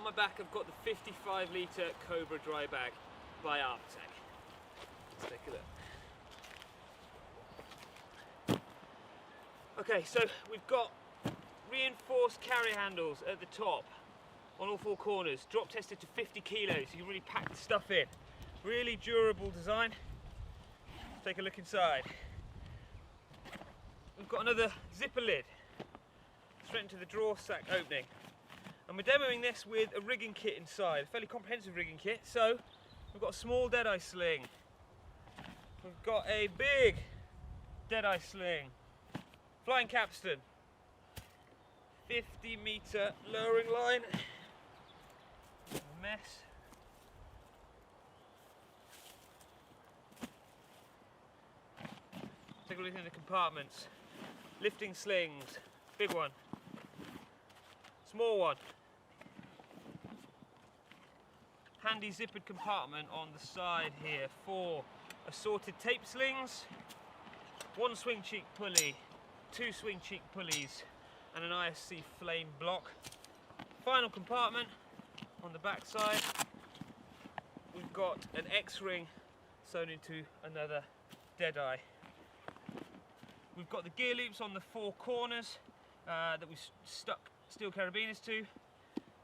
on my back I've got the 55 litre Cobra dry bag by Arbortec. Let's take a look. Okay, so we've got reinforced carry handles at the top on all four corners, drop tested to 50 kilos, so you can really pack the stuff in. Really durable design. Let's take a look inside. We've got another zipper lid straight into the drawer sack opening, and we're demoing this with a rigging kit inside, a fairly comprehensive rigging kit. So we've got a small deadeye sling, we've got a big deadeye sling, flying capstan, 50 metre lowering line, a mess. Take a look in the compartments. Lifting slings, big one, small one. Handy zippered compartment on the side here for assorted tape slings, one swing cheek pulley, two swing cheek pulleys, and an ISC flame block. Final compartment on the back side, we've got an X-ring sewn into another deadeye. We've got the gear loops on the four corners that we've stuck steel carabiners to,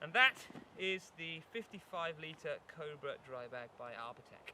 and that is the 55 litre Cobra dry bag by Arbortec.